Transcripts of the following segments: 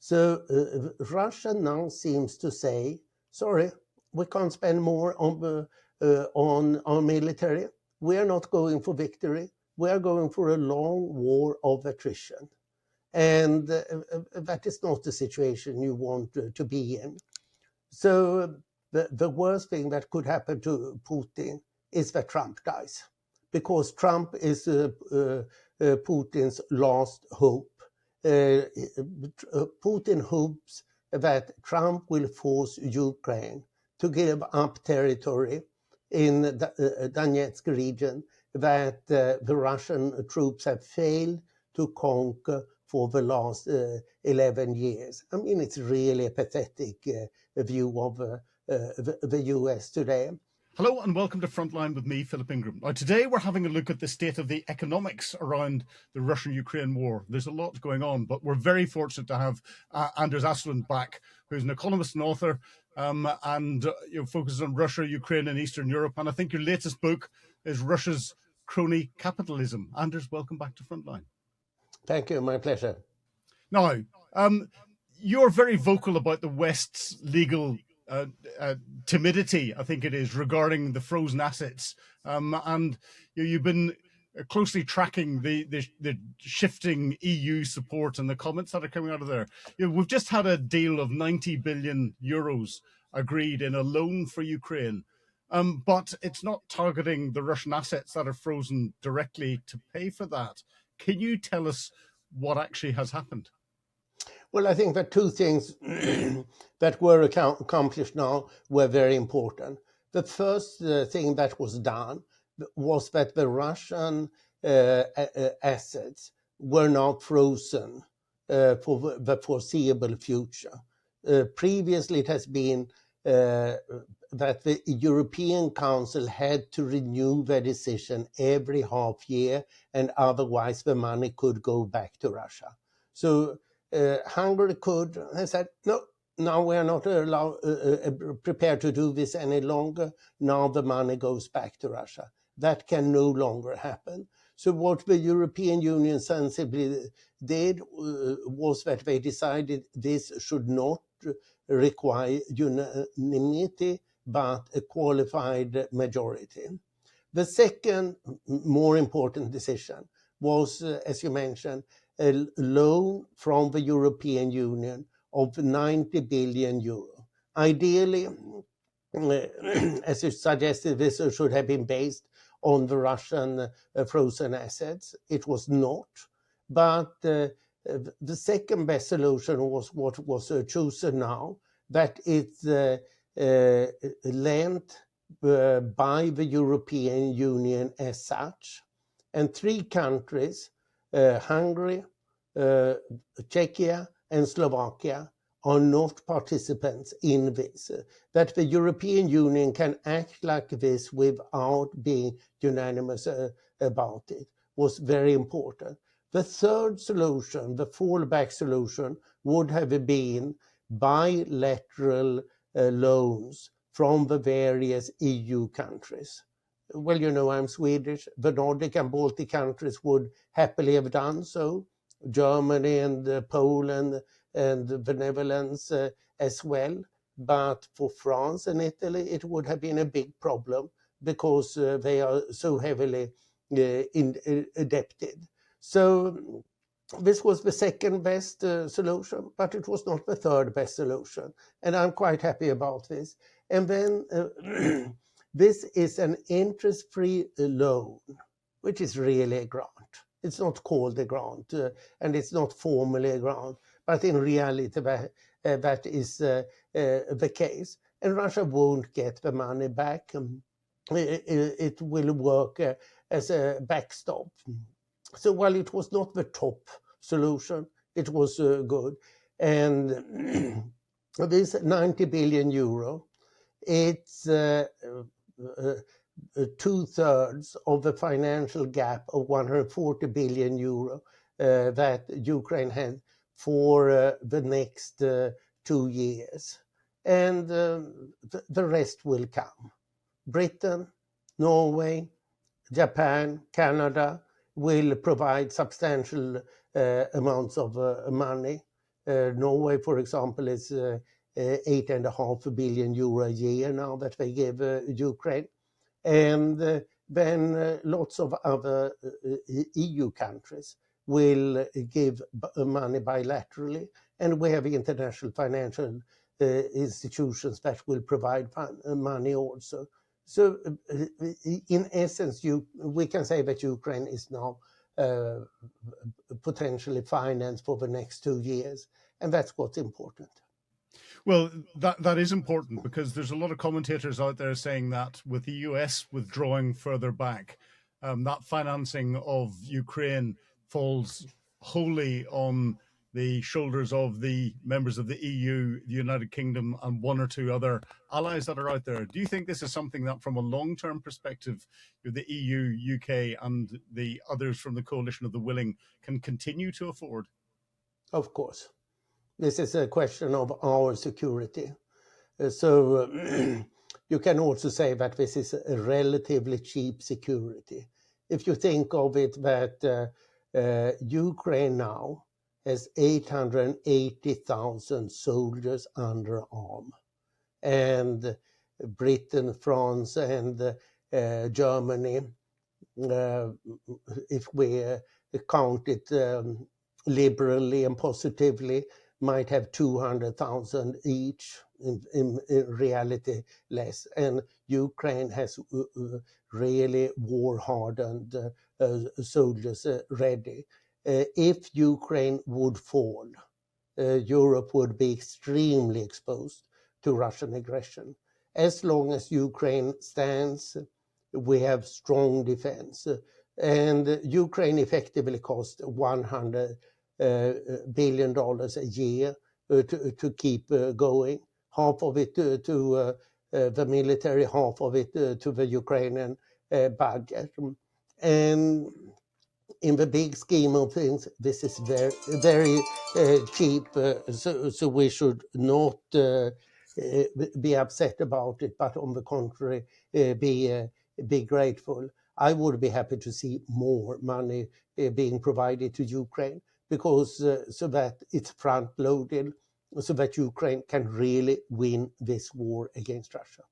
So Russia now seems to say, sorry, we can't spend more on our military. We are not going for victory. We are going for a long war of attrition. And that is not the situation you want to be in. So the worst thing that could happen to Putin is that Trump dies, because Trump is Putin's last hope. Putin hopes that Trump will force Ukraine to give up territory in the Donetsk region that the Russian troops have failed to conquer for the last 11 years. I mean, it's really a pathetic view of the US today. Hello and welcome to Frontline with me, Philip Ingram. Now, today we're having a look at the state of the economics around the Russian-Ukraine war. There's a lot going on, but we're very fortunate to have Anders Aslund back, who's an economist and author, and focuses on Russia, Ukraine and Eastern Europe. And I think your latest book is Russia's Crony Capitalism. Anders, welcome back to Frontline. Thank you, my pleasure. Now, you're very vocal about the West's legal timidity, I think it is, regarding the frozen assets, and you've been closely tracking the shifting EU support and the comments that are coming out of there. We've just had a deal of 90 billion euros agreed in a loan for Ukraine, but it's not targeting the Russian assets that are frozen directly to pay for that. Can you tell us what actually has happened? Well, I think that two things that were accomplished now were very important. The first thing that was done was that the Russian assets were now frozen for the foreseeable future. Previously, it has been that the European Council had to renew their decision every half year, and otherwise the money could go back to Russia. So Hungary has said, no, now we are not prepared to do this any longer. Now the money goes back to Russia. That can no longer happen. So what the European Union sensibly did was that they decided this should not require unanimity, but a qualified majority. The second more important decision was, as you mentioned, a loan from the European Union of 90 billion euro. Ideally, as you suggested, this should have been based on the Russian frozen assets. It was not. But the second best solution was what was chosen now, that it's lent by the European Union as such. And three countries, Hungary, Czechia and Slovakia, are not participants in this. That the European Union can act like this without being unanimous about it was very important. The third solution, the fallback solution, would have been bilateral loans from the various EU countries. Well, you know, I'm Swedish. The Nordic and Baltic countries would happily have done so. Germany and Poland and the Netherlands as well. But for France and Italy, it would have been a big problem because they are so heavily indebted. So this was the second best solution, but it was not the third best solution. And I'm quite happy about this. And then this is an interest-free loan, which is really a grant. It's not called a grant, and it's not formally a grant, but in reality that is the case. And Russia won't get the money back. It will work as a backstop. So while it was not the top solution, it was good. And this 90 billion euro, it's two-thirds of the financial gap of 140 billion euro that Ukraine had for the next 2 years. And the rest will come. Britain, Norway, Japan, Canada will provide substantial amounts of money. Norway, for example, is €8.5 billion a year now that they give Ukraine. And then lots of other EU countries will give money bilaterally, and we have international financial institutions that will provide money also. So, in essence, we can say that Ukraine is now potentially financed for the next 2 years, and that's what's important. Well, that is important, because there's a lot of commentators out there saying that with the US withdrawing further back, that financing of Ukraine falls wholly on the shoulders of the members of the EU, the United Kingdom, and one or two other allies that are out there. Do you think this is something that, from a long-term perspective, the EU, UK, and the others from the coalition of the willing can continue to afford? Of course. This is a question of our security. So you can also say that this is a relatively cheap security. If you think of it that Ukraine now has 880,000 soldiers under arm, and Britain, France, and Germany, if we count it liberally and positively, might have 200,000 each, in reality less. And Ukraine has really war-hardened soldiers ready. If Ukraine would fall, Europe would be extremely exposed to Russian aggression. As long as Ukraine stands, we have strong defense. And Ukraine effectively costs $100 billion a year to keep going. Half of it to the military, half of it to the Ukrainian budget. And in the big scheme of things, this is very, very cheap. So we should not be upset about it, but on the contrary, be grateful. I would be happy to see more money being provided to Ukraine, because so that it's front-loaded, so that Ukraine can really win this war against Russia.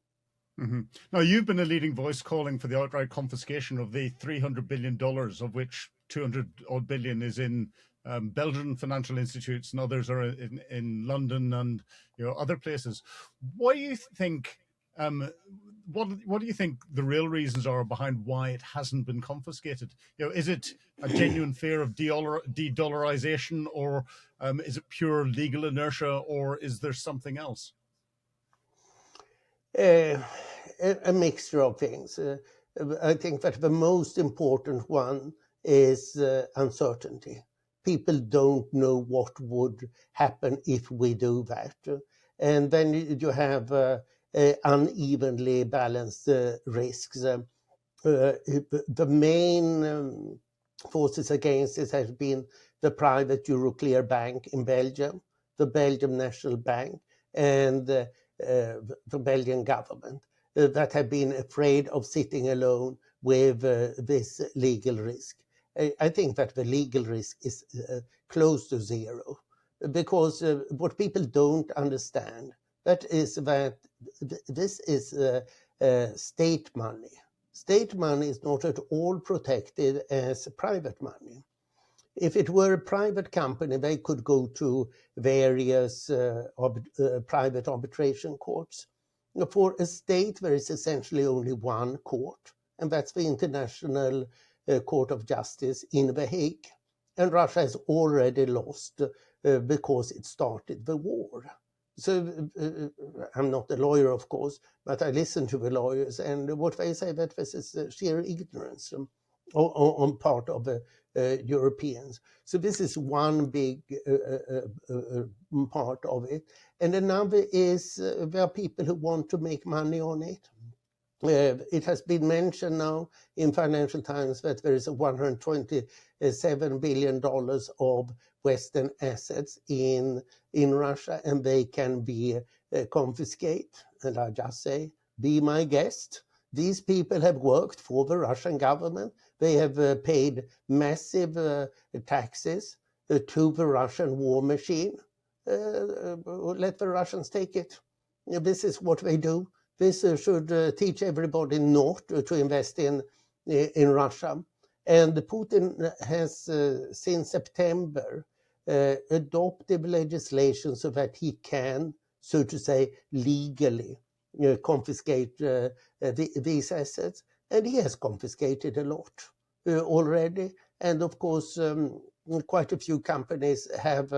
Mm-hmm. Now, you've been a leading voice calling for the outright confiscation of the $300 billion, of which 200 odd billion is in Belgian financial institutes, and others are in London and other places. What do you think? What do you think the real reasons are behind why it hasn't been confiscated? Is it a genuine fear of de-dollarization, or is it pure legal inertia, or is there something else? A mixture of things. I think that the most important one is uncertainty. People don't know what would happen if we do that. And then you have unevenly balanced risks. The main forces against this has been the private Euroclear bank in Belgium, the Belgian National Bank, and the Belgian government, that have been afraid of sitting alone with this legal risk. I think that the legal risk is close to zero, because what people don't understand, that is that this is state money. State money is not at all protected as private money. If it were a private company, they could go to various private arbitration courts. For a state, there is essentially only one court, and that's the International Court of Justice in The Hague. And Russia has already lost because it started the war. So I'm not a lawyer, of course, but I listen to the lawyers, and what they say, that this is sheer ignorance on part of the Europeans. So this is one big part of it. And another is there are people who want to make money on it. It has been mentioned now in Financial Times that there is $127 billion of Western assets in Russia, and they can be confiscated. And I just say, be my guest. These people have worked for the Russian government. They have paid massive taxes to the Russian war machine. let the Russians take it. This is what they do. This should teach everybody not to invest in Russia. And Putin has, since September, adopted legislation so that he can, so to say, legally confiscate these assets. And he has confiscated a lot already. And of course, quite a few companies have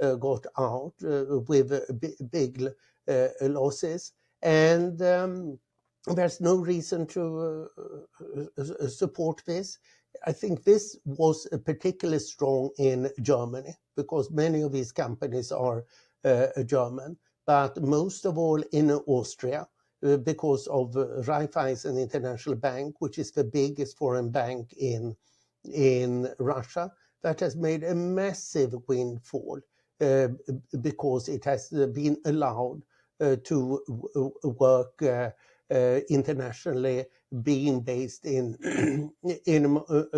got out with big losses. And there's no reason to support this. I think this was particularly strong in Germany because many of these companies are German, but most of all in Austria because of Raiffeisen International Bank, which is the biggest foreign bank in Russia, that has made a massive windfall because it has been allowed to work internationally, being based in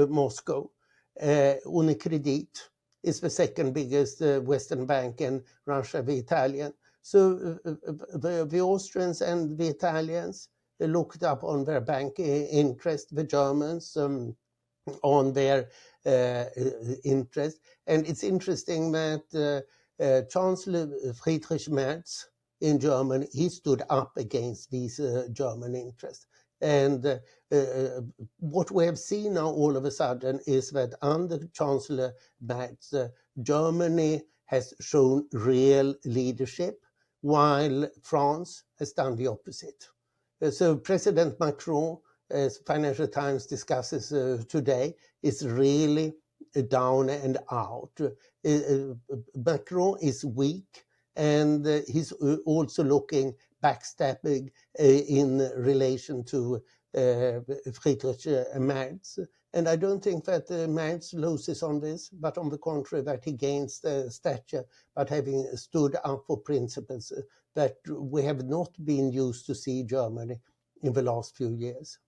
Moscow. Unicredit is the second biggest Western bank in Russia, the Italian. So the Austrians and the Italians looked up on their bank interest, the Germans on their interest. And it's interesting that Chancellor Friedrich Merz in Germany, he stood up against these German interests. And what we have seen now all of a sudden is that under Chancellor Merz, Germany has shown real leadership, while France has done the opposite. So President Macron, as Financial Times discusses today, is really down and out. Macron is weak, and he's also looking backstabbing in relation to Friedrich Merz. And I don't think that Merz loses on this, but on the contrary, that he gains stature, but having stood up for principles that we have not been used to see Germany in the last few years.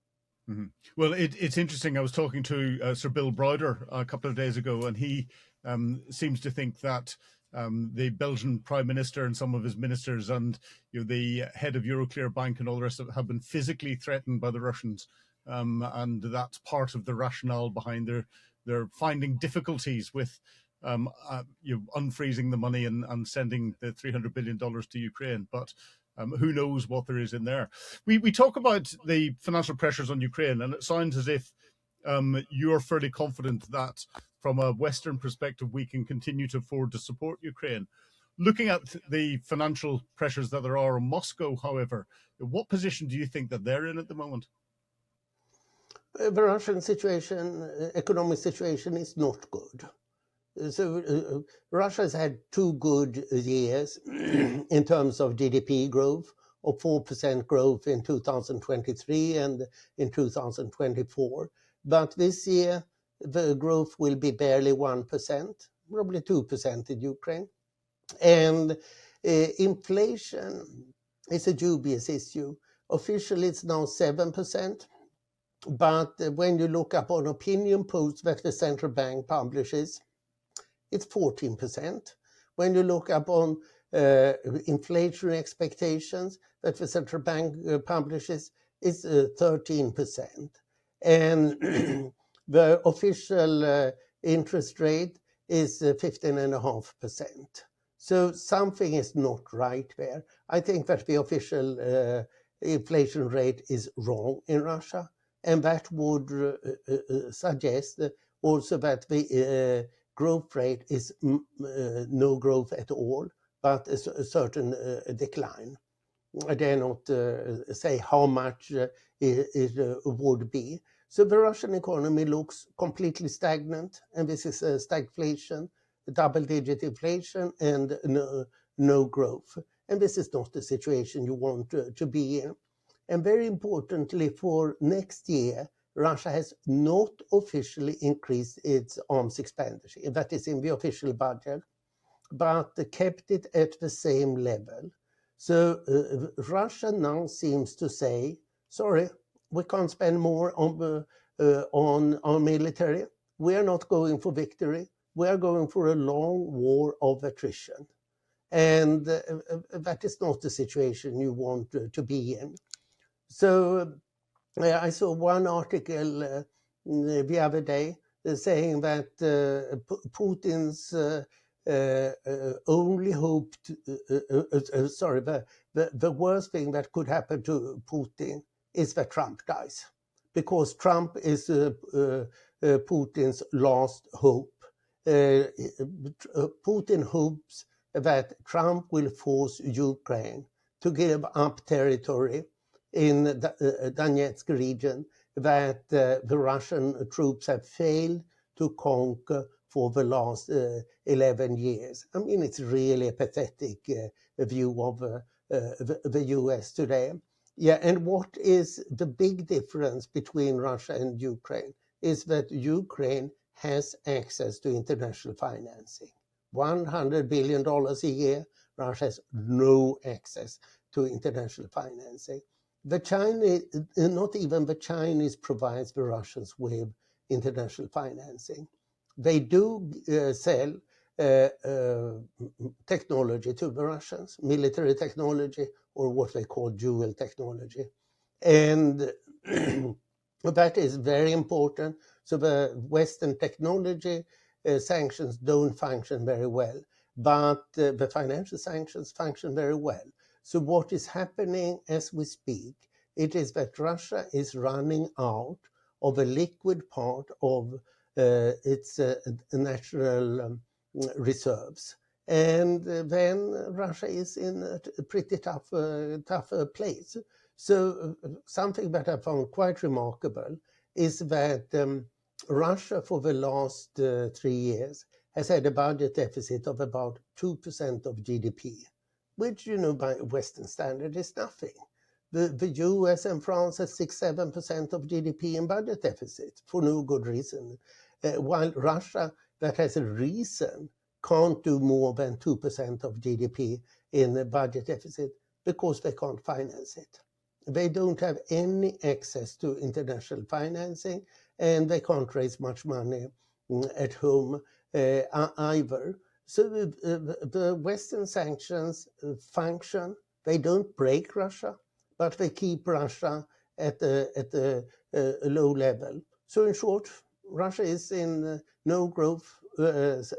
Mm-hmm. Well, it's interesting. I was talking to Sir Bill Browder a couple of days ago, and he seems to think that the Belgian Prime Minister and some of his ministers and the head of Euroclear Bank and all the rest of it have been physically threatened by the Russians. And that's part of the rationale behind their finding difficulties with unfreezing the money and sending the $300 billion to Ukraine. But who knows what there is in there. We talk about the financial pressures on Ukraine, and it sounds as if you're fairly confident that from a Western perspective, we can continue to afford to support Ukraine. Looking at the financial pressures that there are in Moscow, however, what position do you think that they're in at the moment? The Russian situation, economic situation, is not good. So Russia has had 2 good years in terms of GDP growth, of 4% growth in 2023 and in 2024. But this year, the growth will be barely 1%, probably 2% in Ukraine. And inflation is a dubious issue. Officially, it's now 7%. But when you look up on opinion polls that the central bank publishes, it's 14%. When you look up on inflationary expectations that the central bank publishes, it's 13%. And the official interest rate is 15.5%. So something is not right there. I think that the official inflation rate is wrong in Russia, and that would suggest also that the growth rate is no growth at all, but a certain decline. I dare not say how much it would be. So the Russian economy looks completely stagnant, and this is stagflation, double-digit inflation, and no growth. And this is not the situation you want to be in. And very importantly, for next year, Russia has not officially increased its arms expenditure. That is in the official budget, but kept it at the same level. So Russia now seems to say, sorry, we can't spend more on our military. We are not going for victory. We are going for a long war of attrition. And that is not the situation you want to be in. So I saw one article the other day saying that Putin's only hope, sorry, the worst thing that could happen to Putin is that Trump dies, because Trump is Putin's last hope. Putin hopes that Trump will force Ukraine to give up territory in the Donetsk region that the Russian troops have failed to conquer for the last 11 years. I mean, it's really a pathetic view of the US today. Yeah, and what is the big difference between Russia and Ukraine is that Ukraine has access to international financing. $100 billion a year. Russia has no access to international financing. The Chinese, not even the Chinese provides the Russians with international financing. They do sell technology to the Russians, military technology, or what they call dual technology. And that is very important. So the Western technology sanctions don't function very well, but the financial sanctions function very well. So what is happening as we speak, it is that Russia is running out of a liquid part of its natural reserves. And then Russia is in a pretty tough place. So something that I found quite remarkable is that Russia for the last 3 years has had a budget deficit of about 2% of GDP, which, by Western standard is nothing. The US and France has 6-7% of GDP in budget deficit for no good reason, while Russia, that has a reason, can't do more than 2% of GDP in a budget deficit because they can't finance it. They don't have any access to international financing, and they can't raise much money at home either. So the Western sanctions function. They don't break Russia, but they keep Russia at a low level. So in short, Russia is in no growth,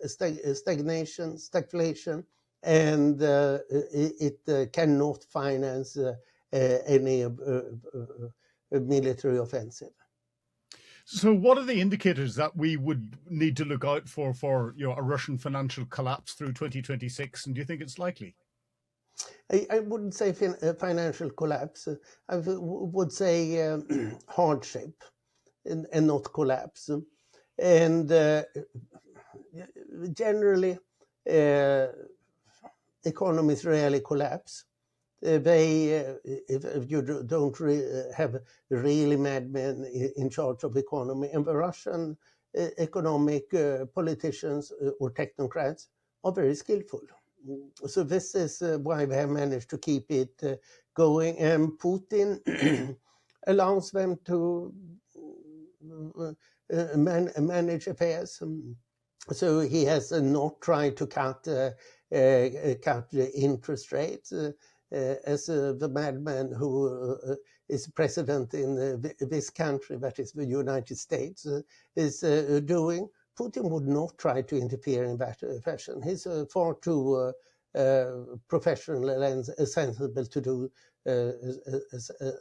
stagnation, stagflation, and it cannot finance any military offensive. So what are the indicators that we would need to look out for a Russian financial collapse through 2026? And do you think it's likely? I wouldn't say financial collapse. I would say hardship and not collapse. And generally, economies rarely collapse. If you don't have really madmen in charge of economy, and the Russian economic politicians or technocrats are very skillful. So this is why they have managed to keep it going, and Putin allows them to manage affairs. So he has not tried to cut interest rates as the madman who is president in this country, that is the United States, is doing. Putin would not try to interfere in that fashion. He's far too professional and sensible to do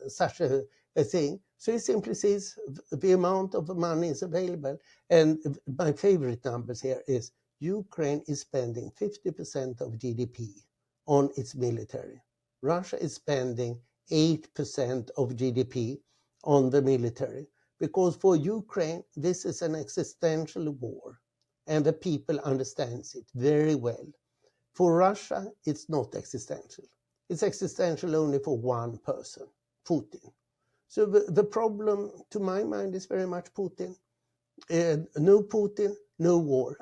such a thing. So he simply sees the amount of money is available. And my favorite numbers here is Ukraine is spending 50% of GDP on its military. Russia is spending 8% of GDP on the military. Because for Ukraine, this is an existential war, and the people understands it very well. For Russia, it's not existential. It's existential only for one person, Putin. So the problem, to my mind, is very much Putin. No Putin, no war.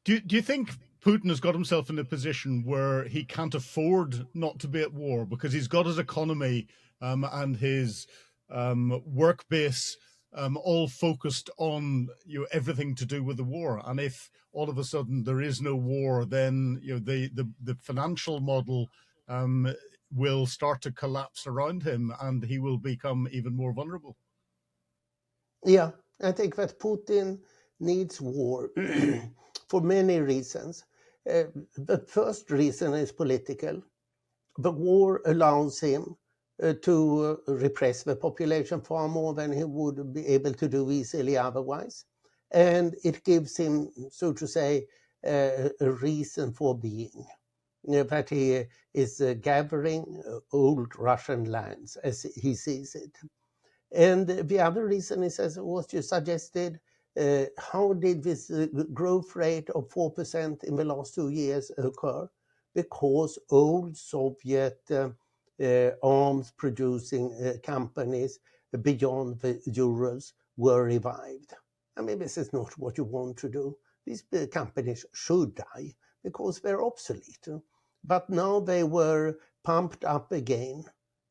Do you think Putin has got himself in a position where he can't afford not to be at war because he's got his economy and his work base all focused on everything to do with the war. And if all of a sudden there is no war, then the financial model will start to collapse around him, and he will become even more vulnerable. Yeah, I think that Putin needs war for many reasons. The first reason is political. The war allows him to repress the population far more than he would be able to do easily otherwise. And it gives him, so to say, a reason for being. That he is gathering old Russian lands as he sees it. And the other reason is, as what you suggested, how did this growth rate of 4% in the last 2 years occur? Because old Soviet arms producing companies beyond the Urals were revived. I mean, this is not what you want to do. These companies should die because they're obsolete. But now they were pumped up again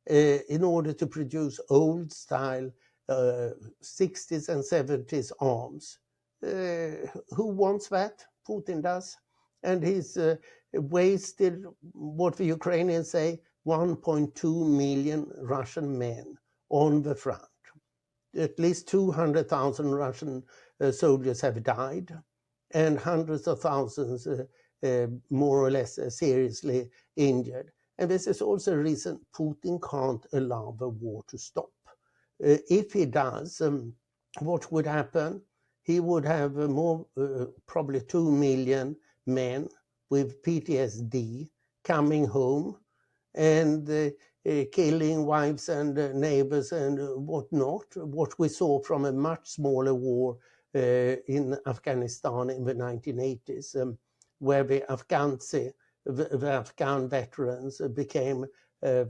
in order to produce old style 60s and 70s arms. Who wants that? Putin does. And he's wasted, what the Ukrainians say, 1.2 million Russian men on the front. At least 200,000 Russian soldiers have died, and hundreds of thousands more or less seriously injured. And this is also a reason Putin can't allow the war to stop. If he does, what would happen? He would have more, probably 2 million men with PTSD coming home and killing wives and neighbors and whatnot, what we saw from a much smaller war in Afghanistan in the 1980s, where the the Afghan veterans became a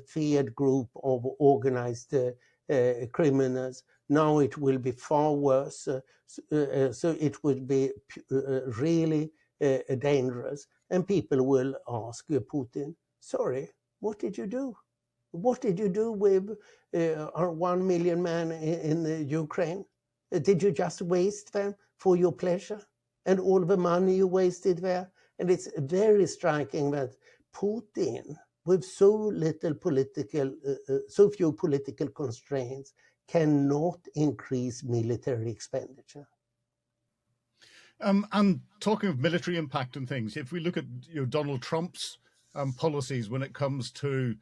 feared group of organized criminals. Now it will be far worse, so it would be really dangerous. And people will ask Putin, sorry, what did you do? What did you do with our 1 million men in Ukraine? Did you just waste them for your pleasure? And all the money you wasted there? And it's very striking that Putin, with so little political, so few political constraints, cannot increase military expenditure. And talking of military impact and things, if we look at Donald Trump's policies when it comes to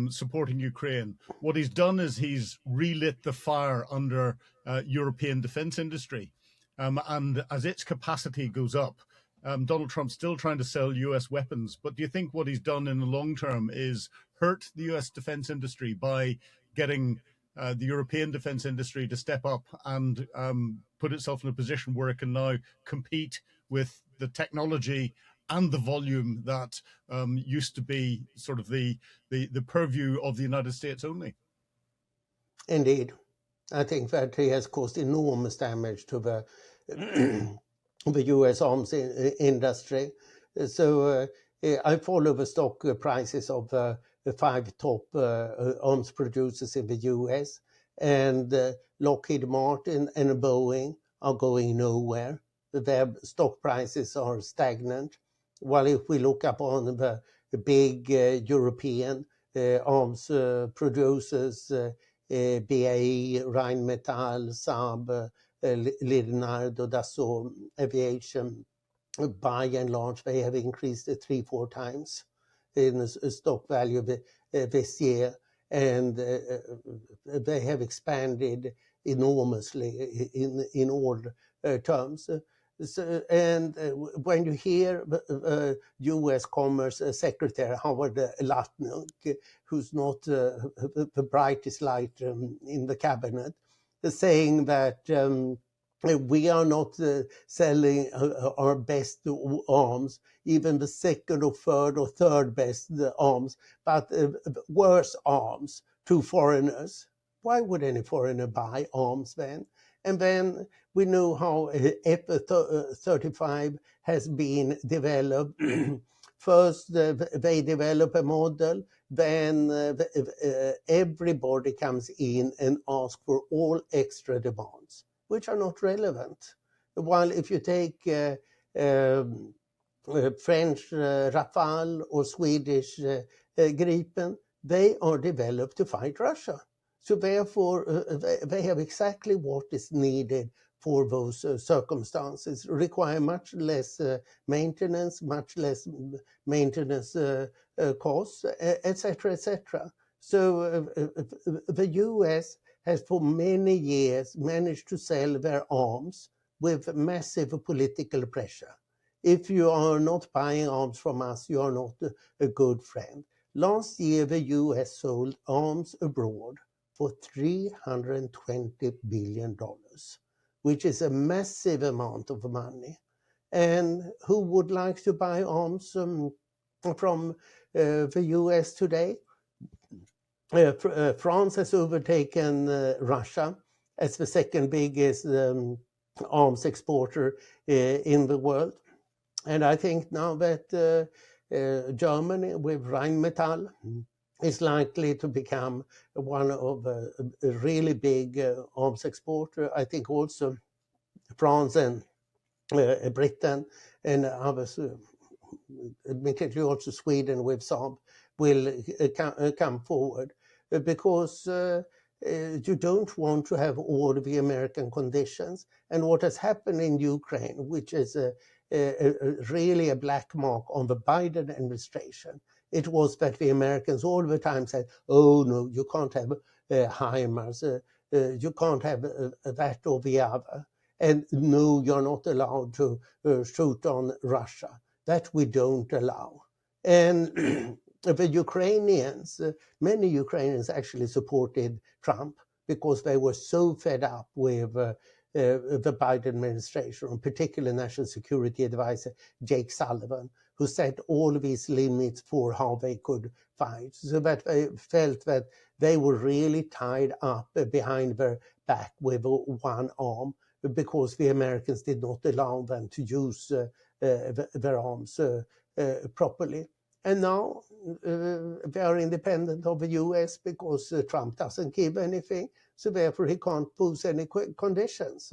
supporting Ukraine, what he's done is he's relit the fire under European defense industry. And as its capacity goes up, Donald Trump's still trying to sell US weapons. But do you think what he's done in the long term is hurt the US defense industry by getting the European defense industry to step up and put itself in a position where it can now compete with the technology and the volume that used to be sort of the purview of the United States only? Indeed. I think that he has caused enormous damage to the the US arms industry. So I follow the stock prices of the 5 top arms producers in the US, and Lockheed Martin and Boeing are going nowhere. Their stock prices are stagnant. While if we look upon the big European arms producers, BAE, Rheinmetall, Saab, Leonardo, Dassault Aviation, by and large, they have increased 3-4 times in stock value this year, and they have expanded enormously in all terms. So, and when you hear U.S. Commerce Secretary Howard Lutnick, who's not the brightest light in the cabinet, saying that we are not selling our best arms, even the second or third best arms, but worse arms to foreigners. Why would any foreigner buy arms then? And then we know how F-35 has been developed First, they develop a model, then everybody comes in and asks for all extra demands, which are not relevant. While if you take French Rafale or Swedish Gripen, they are developed to fight Russia. So therefore, they have exactly what is needed for those circumstances, require much less maintenance, much less maintenance costs, etc., etc. So the US has for many years managed to sell their arms with massive political pressure. If you are not buying arms from us, you are not a good friend. Last year, the US sold arms abroad for $320 billion, which is a massive amount of money. And who would like to buy arms from the US today? France has overtaken Russia as the second biggest arms exporter in the world. And I think now that Germany with Rheinmetall is likely to become one of a really big arms exporter. I think also France and Britain and others, admittedly also Sweden with Saab, will come forward because you don't want to have all the American conditions. And what has happened in Ukraine, which is really a black mark on the Biden administration, it was that the Americans all the time said, oh no, you can't have HIMARS, you can't have that or the other. And no, you're not allowed to shoot on Russia. That we don't allow. And the Ukrainians, many Ukrainians actually supported Trump because they were so fed up with the Biden administration, particularly National Security Advisor Jake Sullivan, who set all these limits for how they could fight, so that they felt that they were really tied up behind their back with one arm because the Americans did not allow them to use their arms properly. And now they are independent of the US because Trump doesn't give anything, so therefore he can't pose any conditions.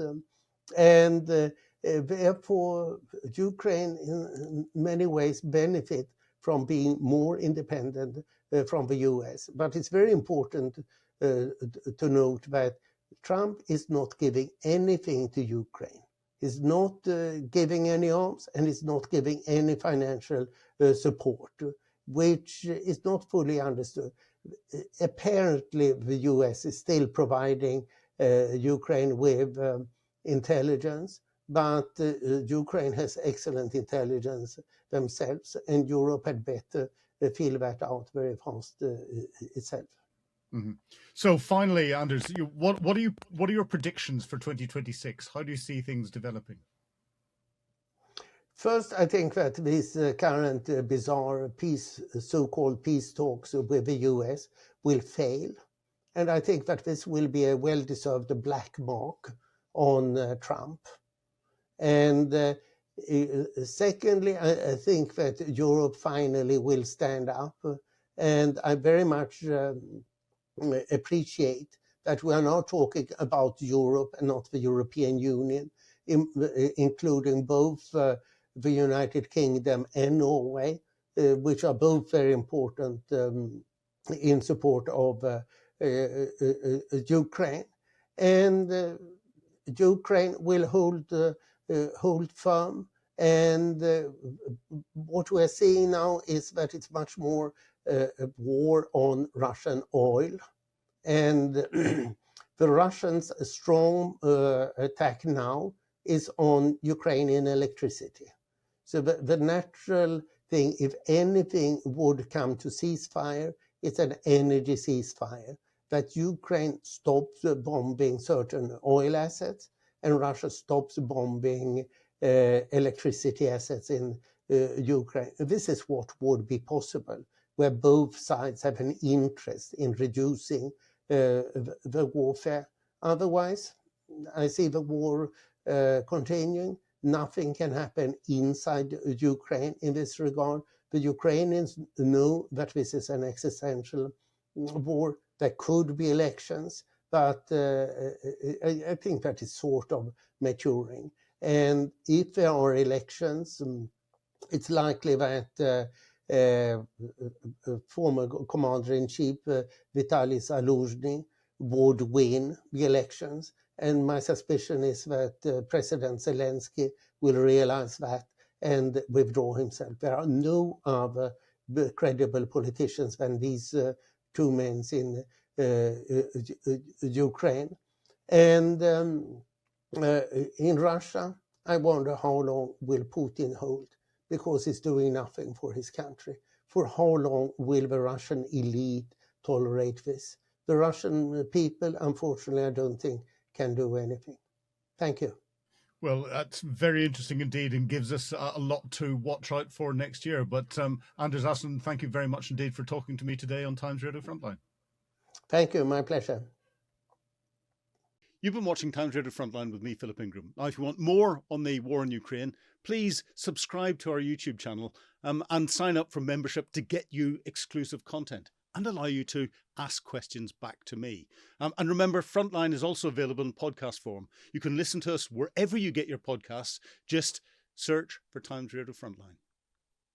And therefore Ukraine in many ways benefit from being more independent from the US. But it's very important to note that Trump is not giving anything to Ukraine. He's not giving any arms and he's not giving any financial support, which is not fully understood. Apparently, the US is still providing Ukraine with intelligence, but Ukraine has excellent intelligence themselves, and Europe had better feel that out very fast itself. Mm-hmm. So finally, Anders, what are your predictions for 2026? How do you see things developing? First, I think that these current bizarre so-called peace talks with the US will fail. And I think that this will be a well-deserved black mark on Trump. And secondly, I think that Europe finally will stand up. And I very much appreciate that we are now talking about Europe and not the European Union, including both the United Kingdom and Norway, which are both very important in support of Ukraine. And Ukraine will hold firm. And what we're seeing now is that it's much more a war on Russian oil. And the Russians' strong attack now is on Ukrainian electricity. So the natural thing, if anything would come to ceasefire, it's an energy ceasefire, that Ukraine stops bombing certain oil assets and Russia stops bombing electricity assets in Ukraine. This is what would be possible, where both sides have an interest in reducing the warfare. Otherwise, I see the war continuing. Nothing can happen inside Ukraine in this regard. The Ukrainians knew that this is an existential war. There could be elections, but I think that is sort of maturing. And if there are elections, it's likely that former commander-in-chief Vitaly Zaluzhny would win the elections. And my suspicion is that President Zelensky will realize that and withdraw himself. There are no other credible politicians than these two men in Ukraine. And in Russia, I wonder how long will Putin hold, because he's doing nothing for his country. For how long will the Russian elite tolerate this? The Russian people, unfortunately, I don't think can do anything. Thank you. Well, that's very interesting indeed, and gives us a lot to watch out for next year. But Anders Aslan, thank you very much indeed for talking to me today on Times Radio Frontline. Thank you, my pleasure. You've been watching Times Radio Frontline with me, Philip Ingram. Now, if you want more on the war in Ukraine, please subscribe to our YouTube channel and sign up for membership to get you exclusive content and allow you to ask questions back to me. And remember, Frontline is also available in podcast form. You can listen to us wherever you get your podcasts. Just search for Times Radio Frontline.